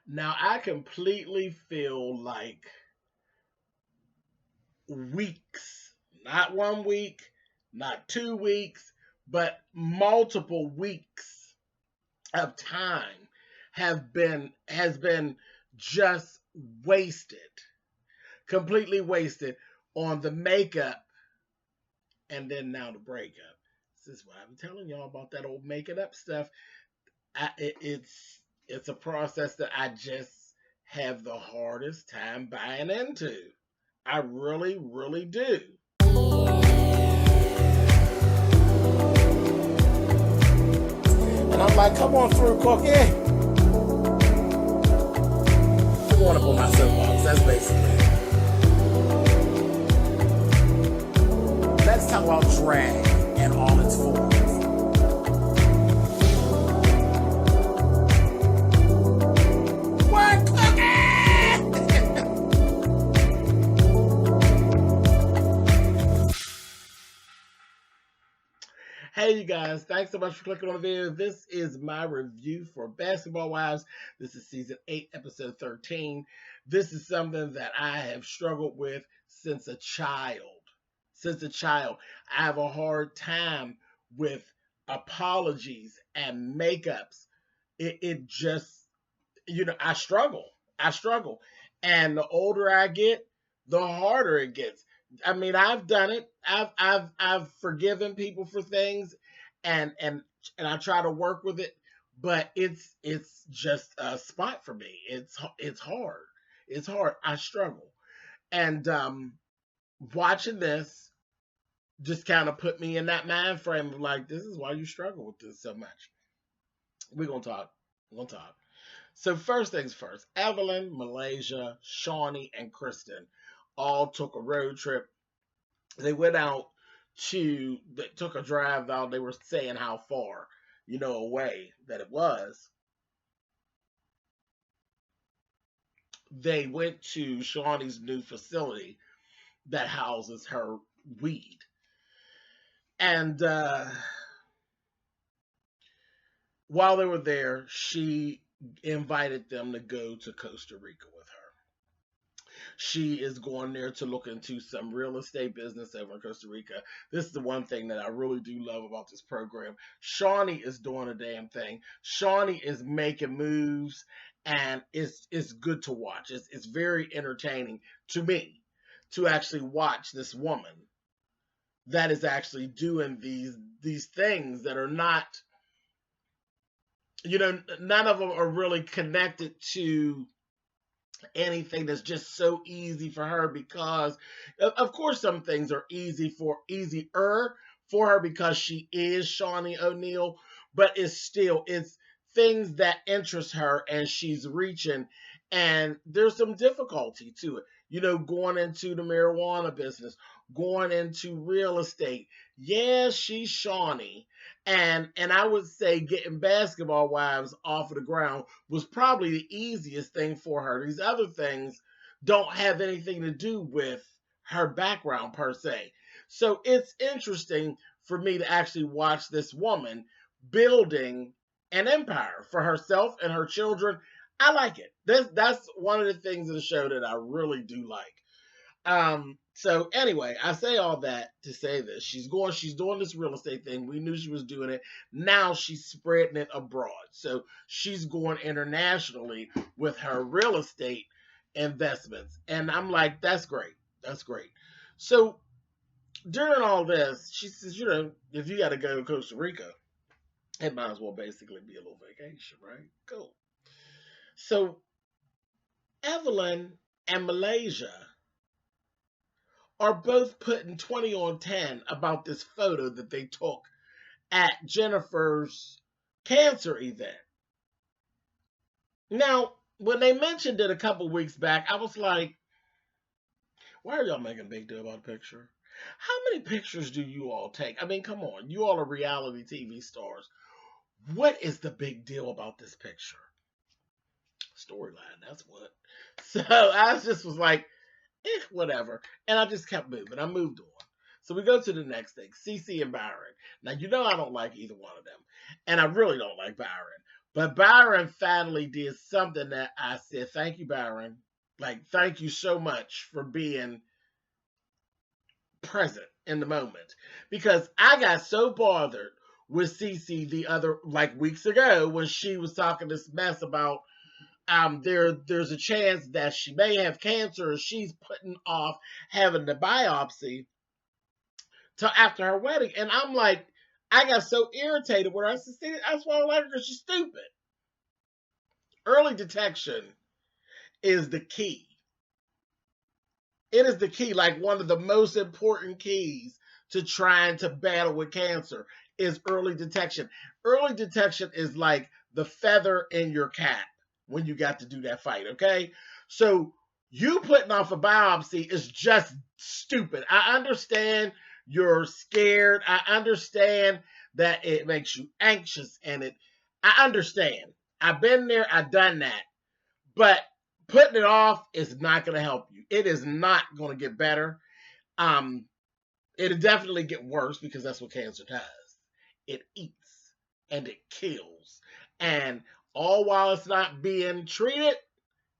Now, I completely feel like weeks, not 1 week, not 2 weeks, but multiple weeks of time has been just wasted, completely wasted on the makeup and then now the breakup. This is why I'm telling y'all about that old making up stuff. It's a process that I just have the hardest time buying into. I really, really do. And I'm like, come on through, Cookie. I want up on my soapbox. That's basically it. Let's talk about drag and all its forms. What, Cookie? Hey, you guys, thanks so much for clicking on the video. This is my review for Basketball Wives. This is season 8, episode 13. This is something that I have struggled with since a child. I have a hard time with apologies and makeups. It just, I struggle. And the older I get, the harder it gets. I mean, I've done it. I've forgiven people for things, and I try to work with it, but it's just a spot for me. It's hard. It's hard. I struggle, and watching this just kind of put me in that mind frame of like, this is why you struggle with this so much. We're gonna talk. So first things first, Evelyn, Malaysia, Shawnee, and Kristen all took a road trip. They went out they took a drive out. They were saying how far, away that it was. They went to Shawnee's new facility that houses her weed. And while they were there, she invited them to go to Costa Rica with her. She is going there to look into some real estate business over in Costa Rica. This is the one thing that I really do love about this program. Shawnee is doing a damn thing. Shawnee is making moves, and it's good to watch. It's very entertaining to me to actually watch this woman that is actually doing these things that are not, none of them are really connected to anything that's just so easy for her, because of course some things are easier for her because she is Shawnee O'Neal, but it's things that interest her and she's reaching, and there's some difficulty to it. Going into the marijuana business, going into real estate. Yeah, she's Shawnee. And I would say getting Basketball Wives off of the ground was probably the easiest thing for her. These other things don't have anything to do with her background per se. So it's interesting for me to actually watch this woman building an empire for herself and her children. I like it. That's one of the things of the show that I really do like. So anyway, I say all that to say this. She's doing this real estate thing. We knew she was doing it. Now she's spreading it abroad. So she's going internationally with her real estate investments. And I'm like, that's great. So during all this, she says, if you got to go to Costa Rica, it might as well basically be a little vacation, right? Cool. So Evelyn and Malaysia are both putting 20 on 10 about this photo that they took at Jennifer's cancer event. Now, when they mentioned it a couple weeks back, I was like, why are y'all making a big deal about a picture? How many pictures do you all take? I mean, come on. You all are reality TV stars. What is the big deal about this picture? Storyline, that's what. So I just was like, whatever. And I just kept moving. I moved on. So we go to the next thing, Cece and Byron. Now, I don't like either one of them. And I really don't like Byron. But Byron finally did something that I said, thank you, Byron. Like, thank you so much for being present in the moment. Because I got so bothered with Cece the other, like weeks ago, when she was talking this mess about there's a chance that she may have cancer, or she's putting off having the biopsy till after her wedding. And I'm like, I got so irritated with her. I said, see, that's why I don't like her, because she's stupid. Early detection is the key. It is the key, like one of the most important keys to trying to battle with cancer is early detection. Early detection is like the feather in your cap when you got to do that fight, okay? So you putting off a biopsy is just stupid. I understand you're scared. I understand that it makes you anxious, and I understand. I've been there, I've done that. But putting it off is not going to help you. It is not going to get better. Um, It'll definitely get worse, because that's what cancer does. It eats and it kills. And all while it's not being treated,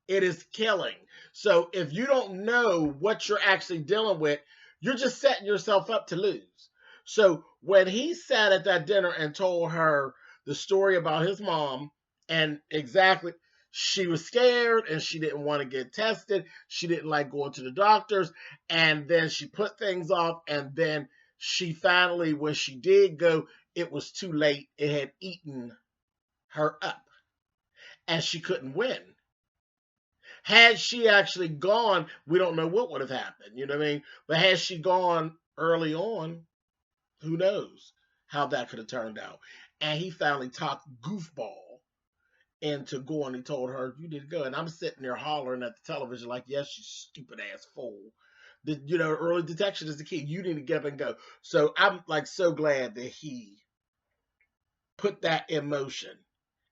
it is killing. So if you don't know what you're actually dealing with, you're just setting yourself up to lose. So when he sat at that dinner and told her the story about his mom, and exactly, she was scared and she didn't want to get tested. She didn't like going to the doctors. And then she put things off. And then she finally, when she did go, it was too late. It had eaten her up and she couldn't win. Had she actually gone, we don't know what would have happened. You know what I mean? But had she gone early on, who knows how that could have turned out. And he finally talked Goofball into going. He told her, you need to go. And I'm sitting there hollering at the television like, yes, you stupid ass fool. Early detection is the key. You need to get up and go. So I'm like so glad that he put that in motion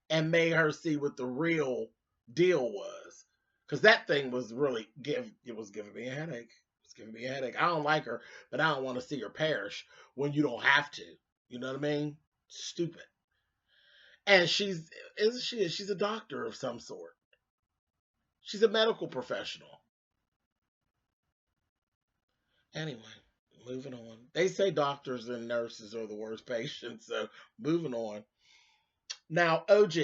and made her see what the real deal was. Because that thing was really it was giving me a headache. It's giving me a headache. I don't like her, but I don't want to see her perish when you don't have to. You know what I mean? Stupid. And she's a doctor of some sort. She's a medical professional. Anyway, moving on. They say doctors and nurses are the worst patients, so moving on. Now, OG.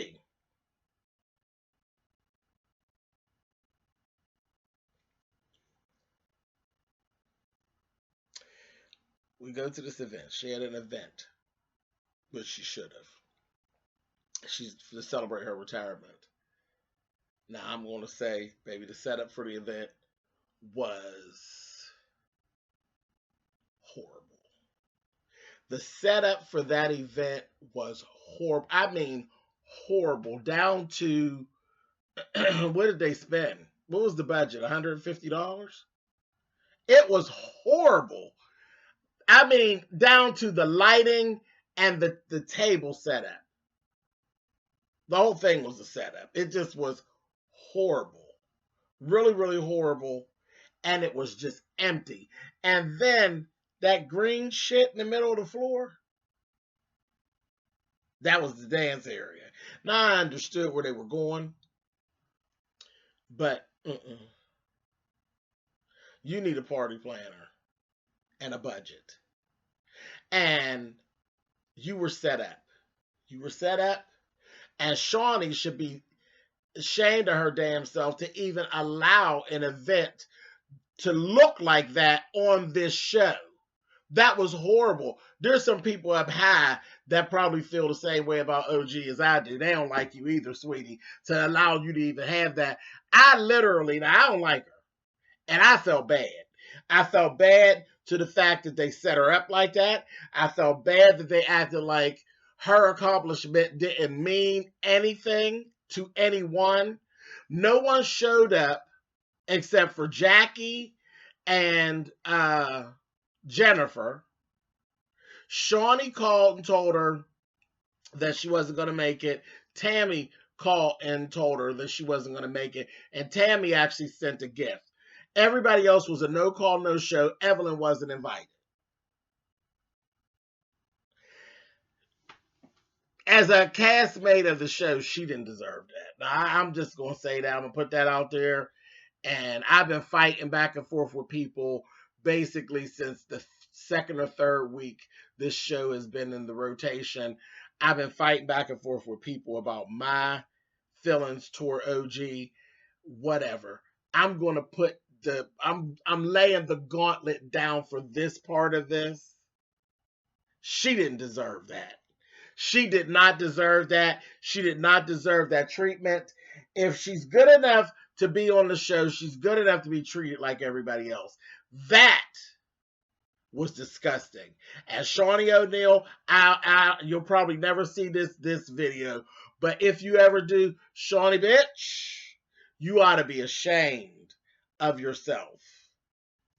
We go to this event. She had an event, which she should have. She's to celebrate her retirement. Now, I'm going to say, baby, the setup for the event was horrible. The setup for that event was horrible. I mean, horrible. Down to, what did they spend? What was the budget? $150? It was horrible. I mean, down to the lighting and the table setup. The whole thing was a setup. It just was horrible. Really, really horrible. And it was just empty. And then that green shit in the middle of the floor, that was the dance area. Now I understood where they were going, but you need a party planner and a budget. And you were set up. You were set up. And Shawnee should be ashamed of her damn self to even allow an event to look like that on this show. That was horrible. There's some people up high that probably feel the same way about OG as I do. They don't like you either, sweetie, to allow you to even have that. I don't like her. And I felt bad. I felt bad to the fact that they set her up like that. I felt bad that they acted like her accomplishment didn't mean anything to anyone. No one showed up except for Jackie and Jennifer. Shawnee called and told her that she wasn't going to make it. Tammy called and told her that she wasn't going to make it. And Tammy actually sent a gift. Everybody else was a no call, no show. Evelyn wasn't invited. As a castmate of the show, she didn't deserve that. Now, I'm just gonna say that. I'm gonna put that out there. And I've been fighting back and forth with people basically since the second or third week this show has been in the rotation. I've been fighting back and forth with people about my feelings toward OG, whatever. I'm going to put I'm laying the gauntlet down for this part of this. She didn't deserve that. She did not deserve that. She did not deserve that treatment. If she's good enough to be on the show, she's good enough to be treated like everybody else. That was disgusting. And Shawnee O'Neal, you'll probably never see this video, but if you ever do, Shawnee bitch, you ought to be ashamed of yourself.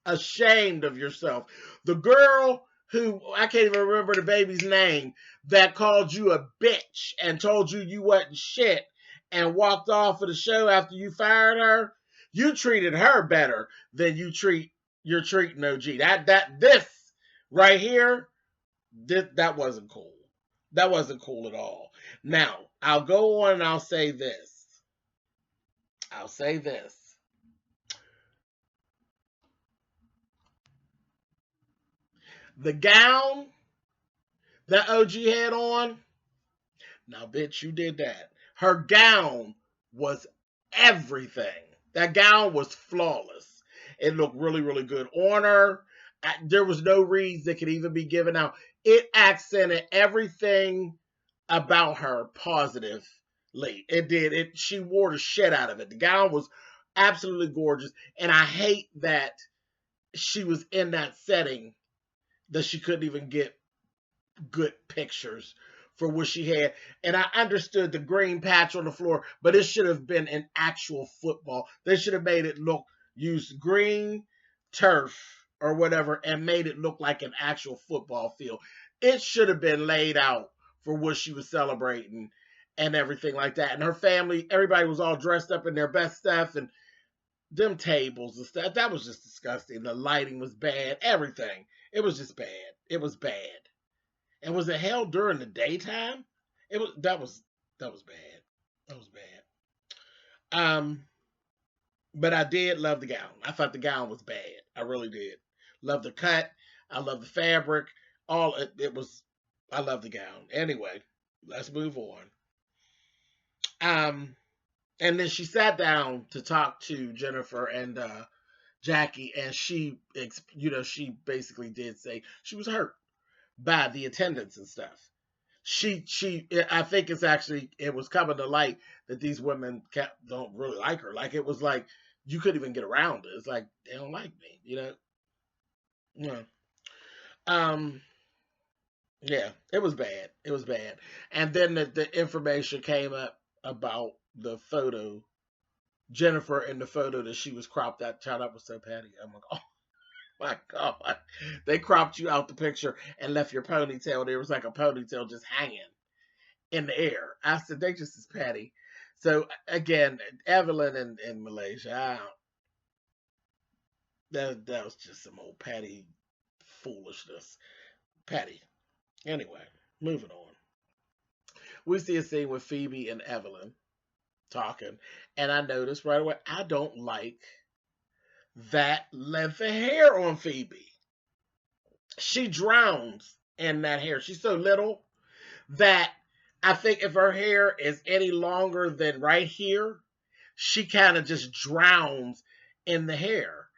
Ashamed of yourself. The girl who, I can't even remember the baby's name, that called you a bitch and told you you wasn't shit and walked off of the show after you fired her, you treated her better than you're treating OG. This right here, that wasn't cool. That wasn't cool at all. Now, I'll go on and I'll say this. I'll say this. The gown that OG had on, now bitch, you did that. Her gown was everything. That gown was flawless. It looked really, really good on her. There was no reason that could even be given out. It accented everything about her positively. It did. She wore the shit out of it. The gown was absolutely gorgeous. And I hate that she was in that setting that she couldn't even get good pictures for what she had. And I understood the green patch on the floor, but it should have been an actual football. They should have made it look, used green turf or whatever and made it look like an actual football field. It should have been laid out for what she was celebrating and everything like that. And her family, everybody was all dressed up in their best stuff, and them tables and stuff, that was just disgusting. The lighting was bad. Everything. It was just bad. It was bad. And was it held during the daytime? That was bad. That was bad. But I did love the gown. I thought the gown was bad. I really did. Love the cut. I love the fabric. All it was. I love the gown. Anyway, let's move on. And then she sat down to talk to Jennifer and Jackie, and she basically did say she was hurt by the attendance and stuff. I think it was coming to light that these women don't really like her. Like, it was like you couldn't even get around it. It's like, they don't like me, Yeah. Yeah, it was bad. It was bad. And then the information came up about the photo, Jennifer in the photo that she was cropped. That child up was so petty. I'm like, oh my God. They cropped you out the picture and left your ponytail. There was like a ponytail just hanging in the air. I said, they just as petty. So again, Evelyn in Malaysia, that was just some old petty foolishness. Petty. Anyway, moving on. We see a scene with Phoebe and Evelyn talking, and I noticed right away, I don't like that length of hair on Phoebe. She drowns in that hair. She's so little that I think if her hair is any longer than right here, she kind of just drowns in the hair.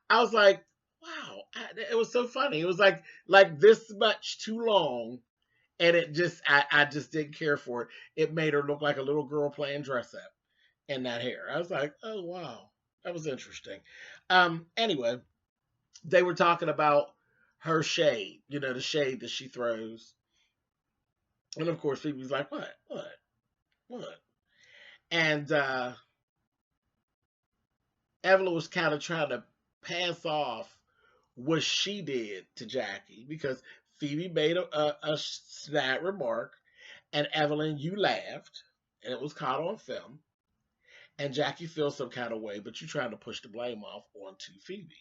I was like, wow, it was so funny. It was like this much too long, and I just didn't care for it. It made her look like a little girl playing dress up in that hair. I was like, oh wow, that was interesting. Anyway, they were talking about her shade, the shade that she throws. And of course, Phoebe's like, what? And Evelyn was kind of trying to pass off what she did to Jackie, because Phoebe made a snide remark, and Evelyn, you laughed, and it was caught on film. And Jackie feels some kind of way, but you're trying to push the blame off onto Phoebe.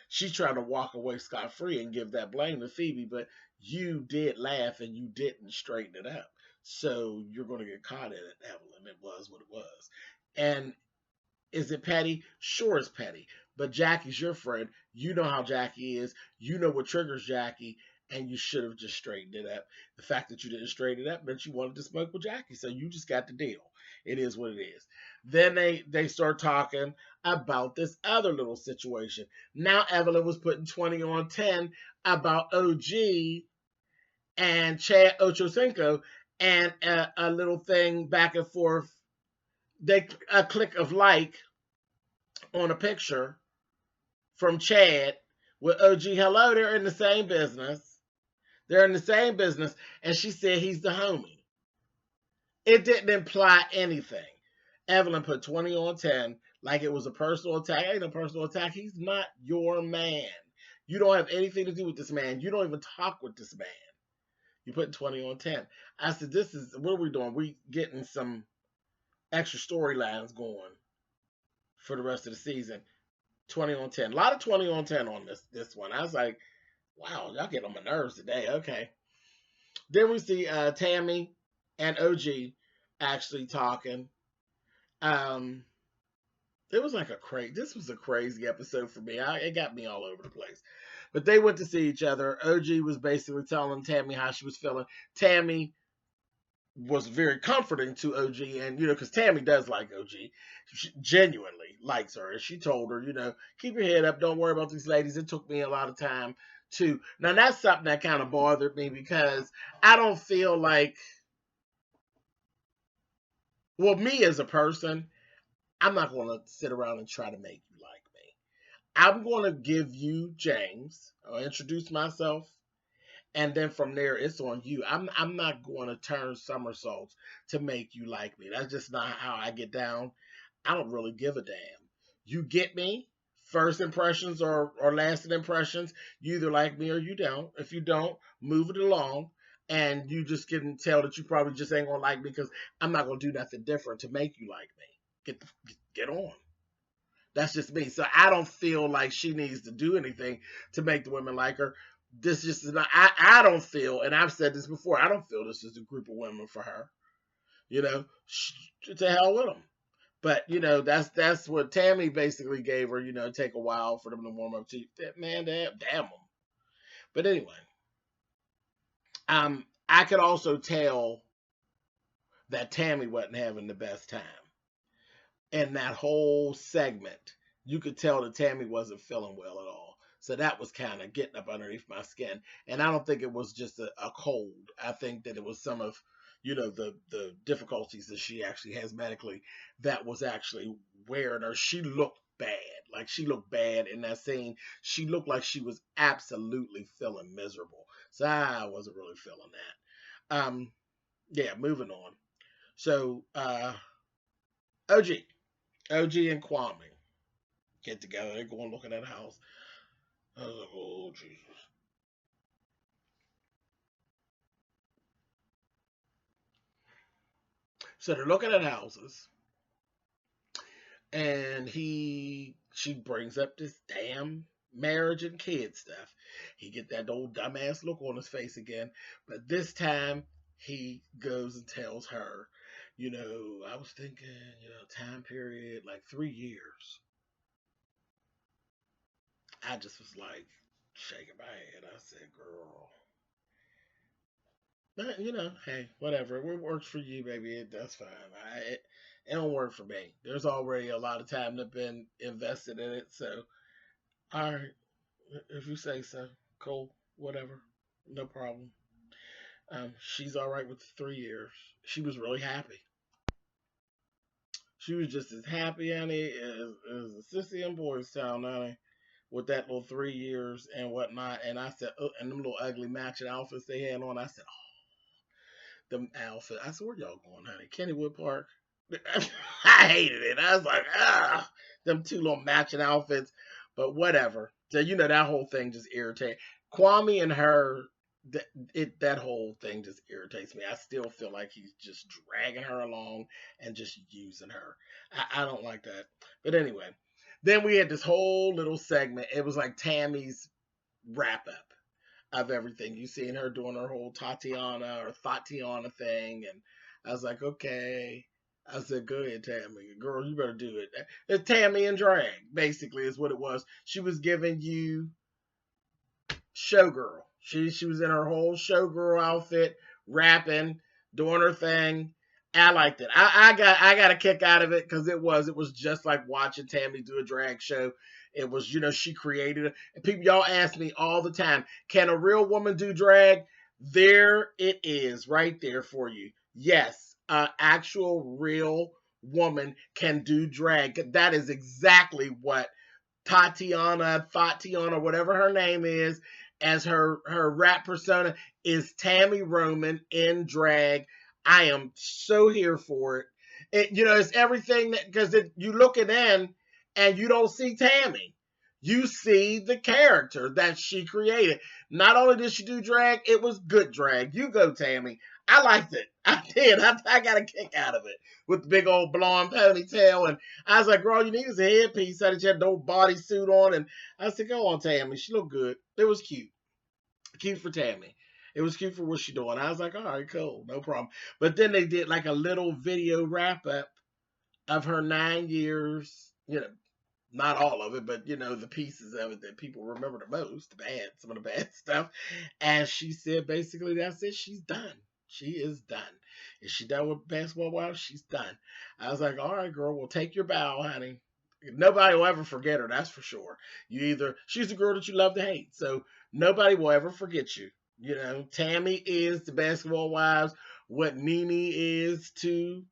She's trying to walk away scot-free and give that blame to Phoebe, but you did laugh and you didn't straighten it up. So you're going to get caught in it, Evelyn. It was what it was. And is it petty? Sure, it's petty. But Jackie's your friend. You know how Jackie is. You know what triggers Jackie. And you should have just straightened it up. The fact that you didn't straighten it up meant you wanted to smoke with Jackie. So you just got the deal. It is what it is. Then they start talking about this other little situation. Now Evelyn was putting 20 on 10 about OG and Chad Ochocinco and a little thing back and forth. A click of like on a picture from Chad with OG. Hello, they're in the same business. They're in the same business. And she said he's the homie. It didn't imply anything. Evelyn put 20 on 10 like it was a personal attack. Ain't no personal attack. He's not your man. You don't have anything to do with this man. You don't even talk with this man. You put 20 on 10. I said, what are we doing? We getting some extra storylines going for the rest of the season. 20 on 10. A lot of 20 on 10 on this one. I was like, wow, y'all get on my nerves today. Okay. Then we see Tammy and OG actually talking. It was like this was a crazy episode for me. It got me all over the place. But they went to see each other. OG was basically telling Tammy how she was feeling. Tammy was very comforting to OG, and because Tammy does like OG. She genuinely likes her. And she told her, keep your head up, don't worry about these ladies. It took me a lot of time too. Now that's something that kind of bothered me because I don't feel like, well, me as a person, I'm not going to sit around and try to make you like me. I'm going to give you James. I'll introduce myself. And then from there, it's on you. I'm not going to turn somersaults to make you like me. That's just not how I get down. I don't really give a damn. You get me? First impressions or lasting impressions. You either like me or you don't. If you don't, move it along. And you just can tell that you probably just ain't going to like me because I'm not going to do nothing different to make you like me. Get on. That's just me. So I don't feel like she needs to do anything to make the women like her. This just is not, I don't feel, and I've said this before, I don't feel this is a group of women for her. To hell with them. But, that's what Tammy basically gave her, take a while for them to warm up to you. Man, damn them. But anyway, I could also tell that Tammy wasn't having the best time. In that whole segment, you could tell that Tammy wasn't feeling well at all. So that was kind of getting up underneath my skin. And I don't think it was just a cold. I think that it was some of, the difficulties that she actually has medically that was actually wearing her. She looked bad. Like she looked bad in that scene. She looked like she was absolutely feeling miserable. So I wasn't really feeling that. Yeah, moving on. So, OG and Kwami get together. They're going looking at a house. I was like, oh, Jesus. So they're looking at houses. And she brings up this damn marriage and kid stuff. He get that old dumbass look on his face again. But this time, he goes and tells her, I was thinking, time period, like 3 years. I just was like, shaking my head. I said, girl. But, hey, whatever. It works for you, baby. That's fine. It don't work for me. There's already a lot of time that's been invested in it. So, all right. If you say so. Cool. Whatever. No problem. She's all right with the 3 years. She was really happy. She was just as happy, honey, as a sissy in Boys Town, honey, with that little 3 years and whatnot. And I said, oh, and them little ugly matching outfits they had on. I said, oh, them outfits. I said, where y'all going, honey? Kennywood Park? I hated it. I was like, them two little matching outfits. But whatever. So, that whole thing just irritated. Kwami and her, that whole thing just irritates me. I still feel like he's just dragging her along and just using her. I don't like that. But anyway, then we had this whole little segment. It was like Tammy's wrap up. of everything. You seen her doing her whole Tatiana or Tatiana thing, and I was like, okay. I said, go ahead, Tammy. Girl, you better do it. It's Tammy and drag, basically, is what it was. She was giving you showgirl. She was in her whole showgirl outfit, rapping, doing her thing. I liked it. I got a kick out of it because it was just like watching Tammy do a drag show. It was, she created it. And people, y'all ask me all the time, can a real woman do drag? There it is, right there for you. Yes, an actual real woman can do drag. That is exactly what Fatiana, whatever her name is, as her rap persona is Tammy Roman in drag. I am so here for it. It's everything that, because you look at in and you don't see Tammy. You see the character that she created. Not only did she do drag, it was good drag. You go, Tammy. I liked it. I did. I got a kick out of it with the big old blonde ponytail. And I was like, girl, you need a headpiece. So that you had no bodysuit on. And I said, go on, Tammy. She looked good. It was cute. Cute for Tammy. It was cute for what she doing. I was like, all right, cool. No problem. But then they did like a little video wrap up of her 9 years, not all of it, but the pieces of it that people remember the most, some of the bad stuff. And she said basically that's it. She's done. She is done. Is she done with Basketball Wives? She's done. I was like, all right, girl, well, take your bow, honey. Nobody will ever forget her, that's for sure. She's the girl that you love to hate. So nobody will ever forget you. Tammy is to Basketball Wives what Nene is to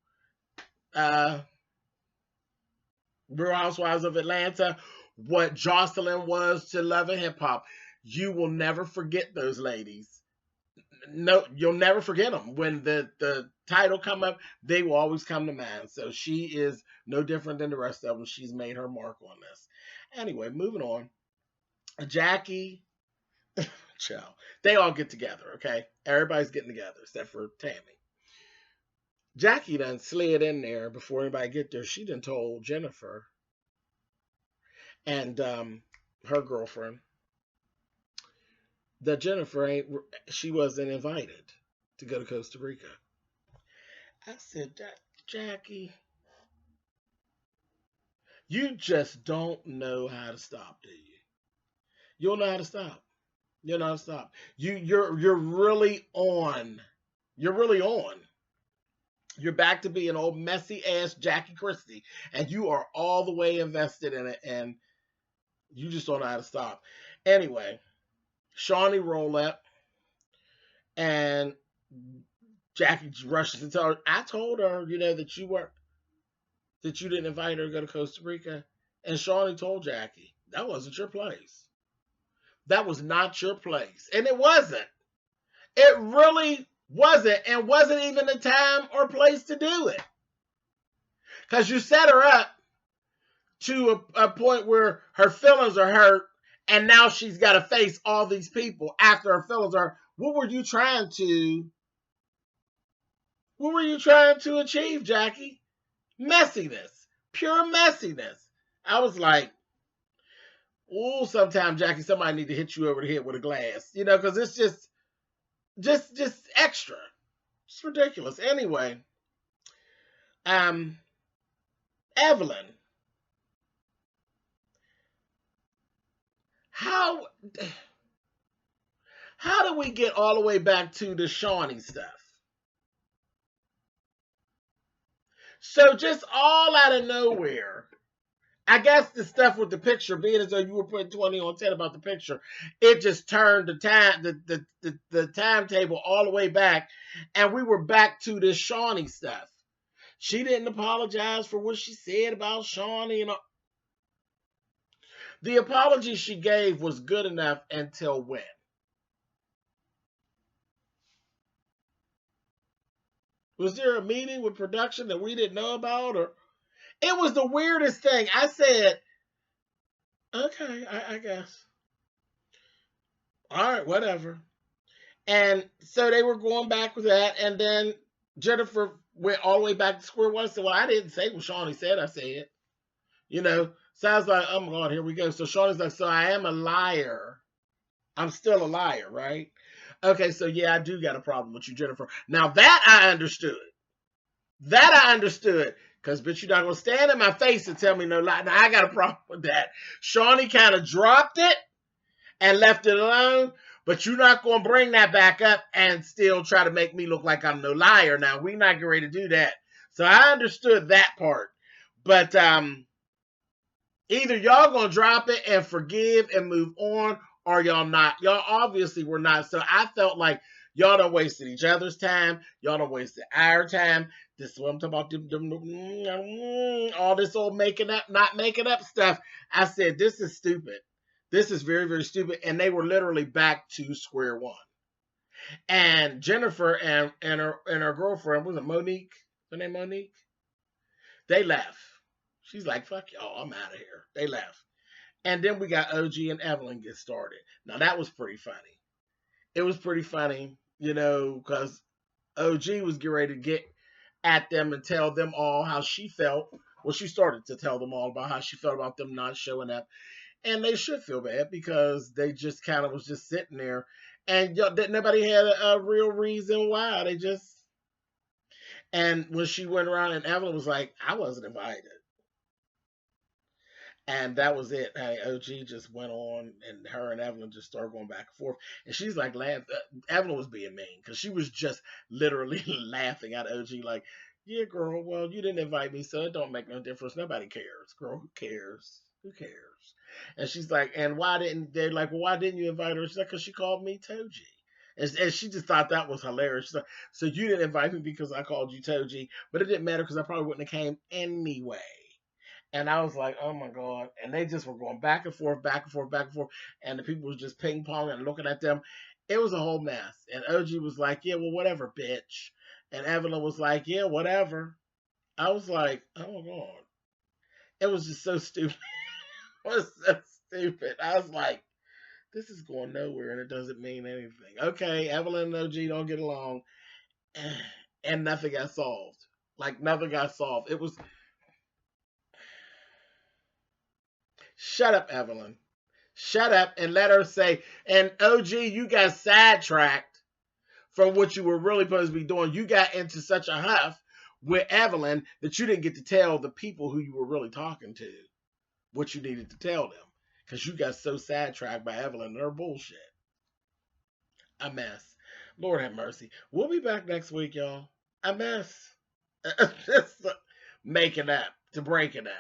Real Housewives of Atlanta, what Jocelyn was to Love and Hip Hop. You will never forget those ladies. No, you'll never forget them. When the title come up, they will always come to mind. So she is no different than the rest of them. She's made her mark on this. Anyway, moving on. Jackie, chill. They all get together, okay? Everybody's getting together except for Tammy. Jackie done slid in there before anybody get there. She done told Jennifer and her girlfriend that Jennifer she wasn't invited to go to Costa Rica. I said, Jackie, you just don't know how to stop, do you? You don't know how to stop. You don't know how to stop. You're really on. You're really on. You're back to being old messy ass Jackie Christie, and you are all the way invested in it, and you just don't know how to stop. Anyway, Shawnee roll up, and Jackie rushes and tells her, I told her, that you didn't invite her to go to Costa Rica. And Shawnee told Jackie, that wasn't your place. That was not your place. And it wasn't. It really wasn't, and wasn't even the time or place to do it. Because you set her up to a point where her feelings are hurt, and now she's got to face all these people after her feelings are. What were you trying to achieve, Jackie? Messiness. Pure messiness. I was like, ooh, sometimes, Jackie, somebody need to hit you over the head with a glass. Because it's just extra. It's ridiculous. Anyway, Evelyn. How do we get all the way back to the Shawnee stuff? So just all out of nowhere, I guess the stuff with the picture, being as though you were putting 20 on 10 about the picture, it just turned the timetable all the way back, and we were back to this Shawnee stuff. She didn't apologize for what she said about Shawnee and all. The apology she gave was good enough until when? Was there a meeting with production that we didn't know about? Or it was the weirdest thing. I said, okay, I guess. All right, whatever. And so they were going back with that. And then Jennifer went all the way back to square one. Said, well, I didn't say what Shawnee said. I said, So I was like, oh my God, here we go. So Shawnee's like, so I am a liar. I'm still a liar, right? Okay, so yeah, I do got a problem with you, Jennifer. Now that I understood. That I understood. Because, bitch, you're not going to stand in my face and tell me no lie. Now, I got a problem with that. Shawnee kind of dropped it and left it alone. But you're not going to bring that back up and still try to make me look like I'm no liar. Now, we're not getting ready to do that. So I understood that part. But either y'all going to drop it and forgive and move on, or y'all not. Y'all obviously were not. So I felt like y'all done wasted each other's time. Y'all done wasted our time. This is what I'm talking about. All this old making up, not making up stuff. I said, this is stupid. This is very, very stupid. And they were literally back to square one. And Jennifer and her girlfriend, was it Monique? Her name Monique? They left. She's like, fuck y'all, I'm out of here. They left. And then we got OG and Evelyn get started. Now that was pretty funny. It was pretty funny, because OG was getting ready to get at them and tell them all how she felt. Well, she started to tell them all about how she felt about them not showing up. And they should feel bad because they just kind of was just sitting there. And nobody had a real reason why. They just. And when she went around and Evelyn was like, I wasn't invited. And that was it. Hey, OG just went on, and her and Evelyn just started going back and forth. And she's like, Evelyn was being mean because she was just literally laughing at OG, like, yeah, girl, well, you didn't invite me, so it don't make no difference. Nobody cares, girl. Who cares? Who cares? And she's like, and why didn't they're like, well, why didn't you invite her? She's like, because she called me Toji. And she just thought that was hilarious. She's like, so you didn't invite me because I called you Toji, but it didn't matter because I probably wouldn't have came anyway. And I was like, oh my God. And they just were going back and forth, back and forth, back and forth. And the people was just ping ponging and looking at them. It was a whole mess. And OG was like, yeah, well, whatever, bitch. And Evelyn was like, yeah, whatever. I was like, oh my God. It was just so stupid. It was so stupid. I was like, this is going nowhere and it doesn't mean anything. Okay, Evelyn and OG don't get along. And nothing got solved. Like, nothing got solved. It was. Shut up, Evelyn. Shut up and let her say, and OG, you got sidetracked from what you were really supposed to be doing. You got into such a huff with Evelyn that you didn't get to tell the people who you were really talking to what you needed to tell them because you got so sidetracked by Evelyn and her bullshit. A mess. Lord have mercy. We'll be back next week, y'all. A mess. Just making up to breaking up.